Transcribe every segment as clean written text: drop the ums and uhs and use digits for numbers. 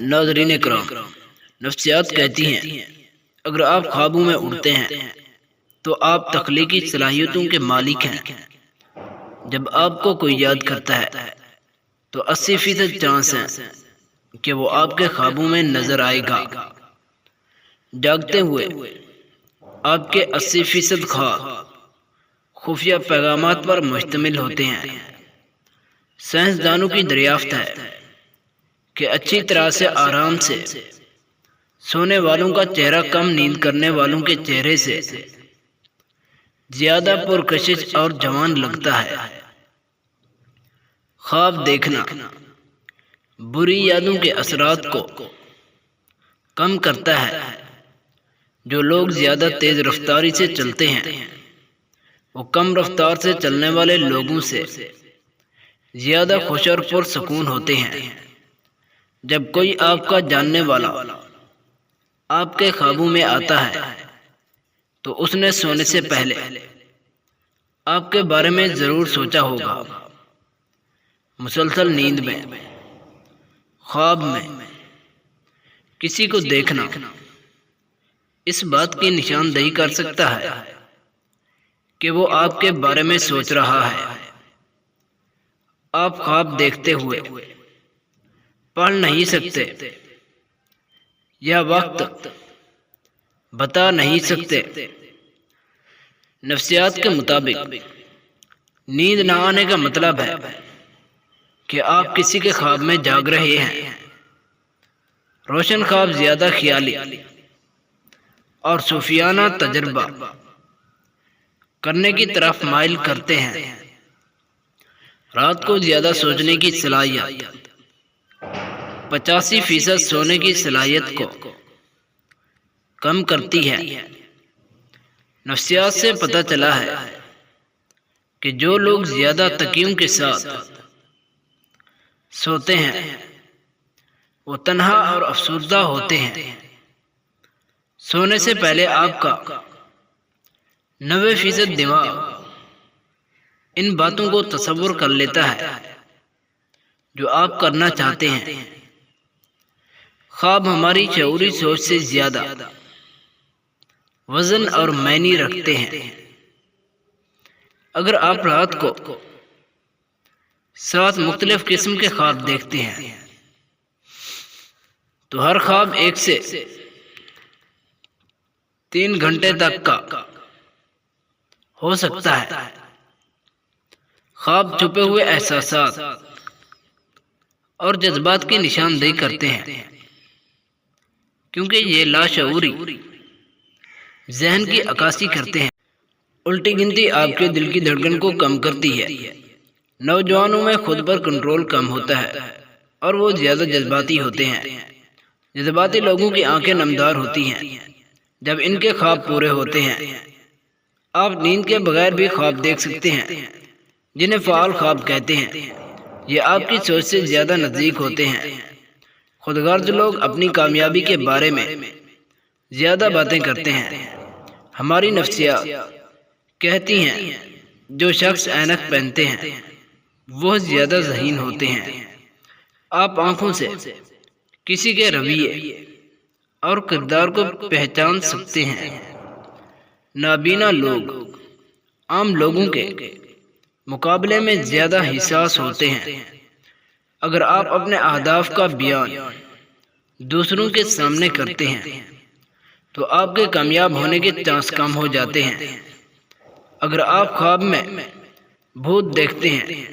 ناظرین کرام، نفسیات کہتی ہیں اگر آپ خوابوں میں اڑتے ہیں تو آپ تخلیقی صلاحیتوں کے مالک ہیں۔ جب آپ کو کوئی یاد کرتا ہے تو 80% چانس ہے کہ وہ آپ کے خوابوں میں نظر آئے گا۔ جاگتے ہوئے آپ کے 80% خواب خفیہ پیغامات پر مشتمل ہوتے ہیں۔ سائنسدانوں کی دریافت ہے کہ اچھی طرح سے آرام سے سونے والوں کا چہرہ کم نیند کرنے والوں کے چہرے سے زیادہ پرکشش اور جوان لگتا ہے۔ خواب دیکھنا بری یادوں کے اثرات کو کم کرتا ہے۔ جو لوگ زیادہ تیز رفتاری سے چلتے ہیں وہ کم رفتار سے چلنے والے لوگوں سے زیادہ خوش اور پرسکون ہوتے ہیں۔ جب کوئی آپ کا جاننے والا آپ کے خوابوں میں آتا ہے تو اس نے سونے سے پہلے آپ کے بارے میں ضرور سوچا ہوگا۔ مسلسل نیند میں، خواب میں کسی کو دیکھنا اس بات کی نشاندہی کر سکتا ہے کہ وہ آپ کے بارے میں سوچ رہا ہے۔ آپ خواب دیکھتے ہوئے پڑھ نہیں سکتے یا وقت بتا نہیں سکتے۔ نفسیات کے مطابق نیند نہ آنے کا مطلب ہے کہ آپ کسی کے خواب میں جاگ رہے ہیں۔ روشن خواب زیادہ خیالی اور صوفیانہ تجربہ کرنے کی طرف مائل کرتے ہیں۔ رات کو زیادہ سوچنے کی صلاحیت 85% سونے کی صلاحیت کو کم کرتی ہے۔ نفسیات سے پتہ چلا ہے کہ جو لوگ زیادہ تکیوں کے ساتھ سوتے ہیں وہ تنہا اور افسردہ ہوتے ہیں۔ سونے سے پہلے آپ کا 90% دماغ ان باتوں کو تصور کر لیتا ہے جو آپ کرنا چاہتے ہیں۔ خواب ہماری شعوری سوچ سے زیادہ وزن اور معنی رکھتے ہیں۔ اگر آپ رات کو 7 مختلف قسم کے خواب دیکھتے ہیں تو ہر خواب 1 سے 3 گھنٹے تک کا ہو سکتا ہے۔ خواب چھپے ہوئے احساسات اور جذبات کی نشاندہی کرتے ہیں، کیونکہ یہ لاشعوری ذہن کی عکاسی کرتے ہیں۔ الٹی گنتی آپ کے دل کی دھڑکن کو کم کرتی ہے۔ نوجوانوں میں خود پر کنٹرول کم ہوتا ہے اور وہ زیادہ جذباتی ہوتے ہیں۔ جذباتی لوگوں کی آنکھیں نمدار ہوتی ہیں جب ان کے خواب پورے ہوتے ہیں۔ آپ نیند کے بغیر بھی خواب دیکھ سکتے ہیں، جنہیں فعال خواب کہتے ہیں۔ یہ آپ کی سوچ سے زیادہ نزدیک ہوتے ہیں۔ خود غرض لوگ اپنی کامیابی کے بارے میں زیادہ باتیں کرتے ہیں۔ ہماری نفسیات کہتی ہیں جو شخص اینک پہنتے ہیں وہ زیادہ ذہین ہوتے ہیں۔ آپ آنکھوں سے کسی کے رویے اور کردار کو پہچان سکتے ہیں۔ نابینا لوگ عام لوگوں کے مقابلے میں زیادہ حساس ہوتے ہیں۔ اگر آپ اپنے اہداف کا بیان دوسروں کے سامنے کرتے ہیں تو آپ کے کامیاب ہونے کے چانس کم ہو جاتے ہیں۔ اگر آپ خواب میں بھوت دیکھتے ہیں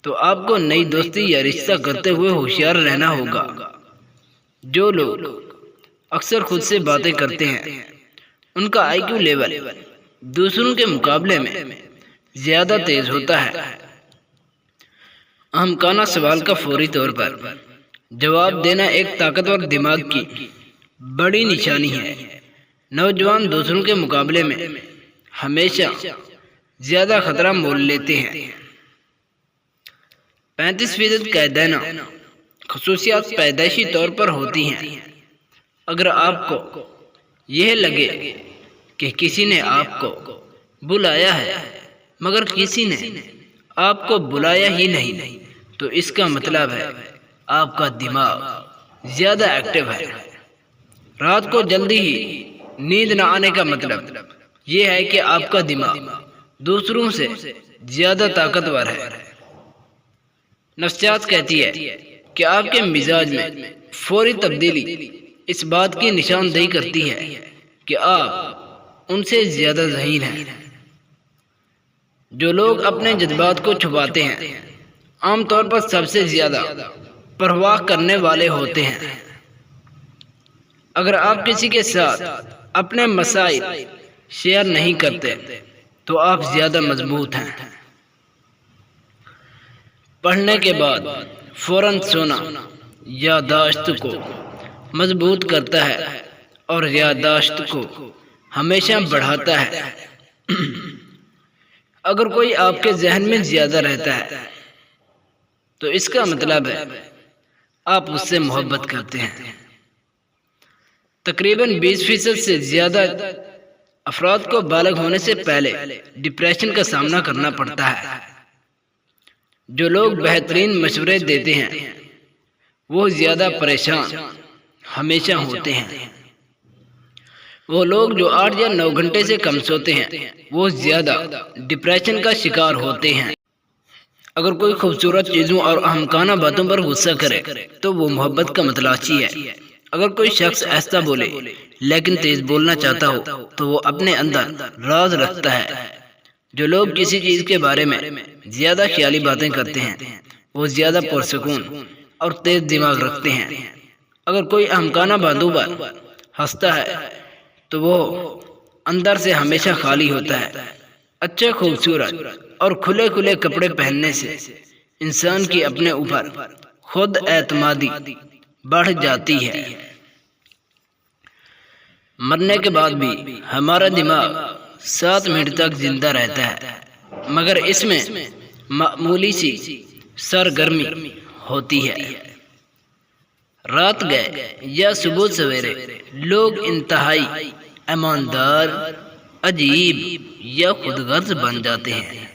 تو آپ کو نئی دوستی یا رشتہ کرتے ہوئے ہوشیار رہنا ہوگا۔ جو لوگ اکثر خود سے باتیں کرتے ہیں ان کا آئی کیو لیول دوسروں کے مقابلے میں زیادہ تیز ہوتا ہے۔ احمقانہ سوال کا فوری طور پر جواب دینا ایک طاقتور دماغ کی بڑی نشانی ہے۔ نوجوان دوسروں کے مقابلے میں ہمیشہ زیادہ خطرہ مول لیتے ہیں۔ 35% قیدانہ خصوصیات پیدائشی طور پر ہوتی ہیں۔ اگر آپ کو یہ لگے کہ کسی نے آپ کو بلایا ہے مگر کسی نے آپ کو بلایا ہی نہیں تو اس کا مطلب ہے آپ کا دماغ زیادہ ایکٹیو ہے۔ رات کو جلدی ہی نیند نہ آنے کا مطلب یہ ہے کہ آپ کا دماغ دوسروں سے زیادہ طاقتور ہے۔ نفسیات کہتی ہے کہ آپ کے مزاج میں فوری تبدیلی اس بات کی نشاندہی کرتی ہے کہ آپ ان سے زیادہ ذہین ہیں۔ جو لوگ اپنے جذبات کو چھپاتے ہیں عام طور پر سب سے زیادہ پرواہ کرنے والے ہوتے ہیں۔ اگر آپ کسی کے ساتھ اپنے مسائل شیئر نہیں کرتے تو آپ زیادہ مضبوط ہیں۔ پڑھنے کے بعد فوراً سونا یادداشت کو مضبوط کرتا ہے اور یادداشت کو ہمیشہ بڑھاتا ہے۔ اگر کوئی آپ کے ذہن میں زیادہ رہتا ہے تو اس کا مطلب ہے آپ اس سے محبت کرتے ہیں۔ تقریباً 20% سے زیادہ افراد کو بالغ ہونے سے پہلے ڈپریشن کا سامنا کرنا پڑتا ہے۔ جو لوگ بہترین مشورے دیتے ہیں وہ زیادہ پریشان ہمیشہ ہوتے ہیں۔ وہ لوگ جو 8 یا 9 گھنٹے سے کم سوتے ہیں وہ زیادہ ڈپریشن کا شکار ہوتے ہیں۔ اگر کوئی خوبصورت چیزوں اور احمقانہ باتوں پر غصہ کرے تو وہ محبت کا متلاشی ہے۔ اگر کوئی شخص ایسا بولے لیکن تیز بولنا چاہتا ہو تو وہ اپنے اندر راز رکھتا ہے۔ جو لوگ کسی چیز کے بارے میں زیادہ خیالی باتیں کرتے ہیں وہ زیادہ پرسکون اور تیز دماغ رکھتے ہیں۔ اگر کوئی احمقانہ باتوں پر ہنستا ہے تو وہ اندر سے ہمیشہ خالی ہوتا ہے۔ اچھے خوبصورت اور کھلے کھلے کپڑے پہننے سے انسان کی اپنے اوپر خود اعتمادی بڑھ جاتی ہے۔ مرنے کے بعد بھی ہمارا دماغ 7 منٹ تک زندہ رہتا ہے، مگر اس میں معمولی سی سرگرمی ہوتی ہے۔ رات گئے یا صبح سویرے لوگ انتہائی ایماندار، عجیب یا خود غرض بن جاتے ہیں۔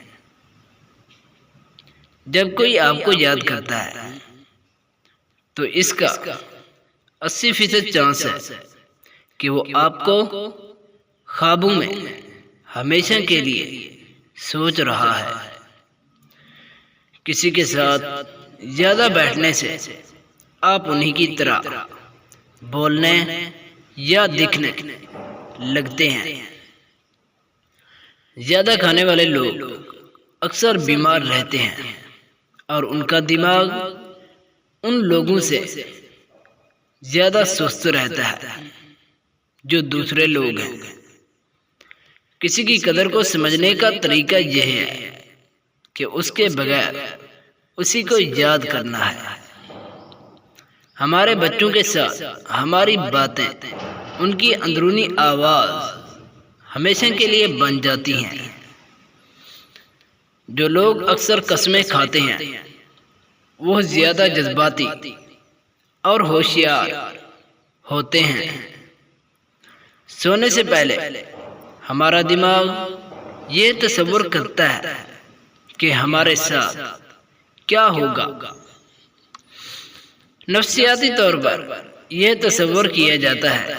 جب کوئی آپ کو یاد کرتا ہے تو اس کا 80% چانس ہے کہ وہ آپ کو خوابوں میں ہمیشہ کے لیے سوچ رہا ہے۔ کسی کے ساتھ زیادہ بیٹھنے سے آپ انہی کی طرح بولنے یا دکھنے لگتے ہیں۔ زیادہ کھانے والے لوگ اکثر بیمار رہتے ہیں اور ان کا دماغ ان لوگوں سے زیادہ سست رہتا ہے جو دوسرے لوگ ہیں۔ کسی کی قدر کو سمجھنے کا طریقہ یہ ہے کہ اس کے بغیر اسی کو یاد کرنا ہے۔ ہمارے بچوں کے ساتھ ہماری باتیں ان کی اندرونی آواز ہمیشہ کے لیے بن جاتی ہیں۔ جو لوگ اکثر قسمیں کھاتے ہیں وہ زیادہ جذباتی اور ہوشیار ہوتے ہیں۔ سونے سے پہلے ہمارا دماغ یہ تصور کرتا ہے کہ ہمارے ساتھ کیا ہوگا۔ نفسیاتی طور پر یہ تصور کیا جاتا ہے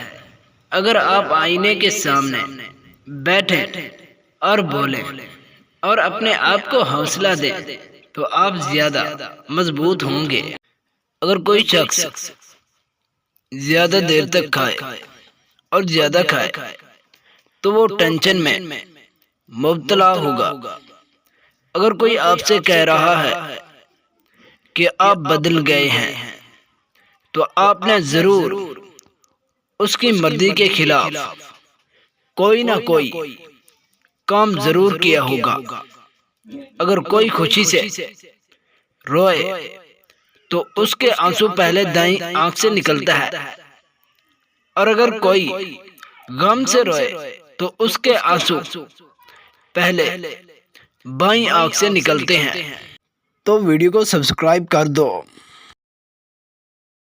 اگر آپ آئینے کے سامنے بیٹھیں اور بولیں اور اپنے آپ کو حوصلہ دیں تو آپ زیادہ مضبوط ہوں گے۔ اگر کوئی شخص زیادہ دیر تک کھائے اور زیادہ کھائے تو وہ ٹینشن میں مبتلا ہوگا۔ اگر کوئی آپ سے کہہ رہا ہے کہ آپ بدل گئے ہیں تو آپ نے ضرور اس کی مرضی کے خلاف کوئی نہ کوئی کام ضرور کیا ہوگا۔ اگر کوئی خوشی سے روئے تو اس کے آنسو پہلے دائیں آنکھ سے نکلتا ہے، اور اگر کوئی غم سے روئے تو اس کے آنسو پہلے بائیں آنکھ سے نکلتے ہیں۔ تو ویڈیو کو سبسکرائب کر دو۔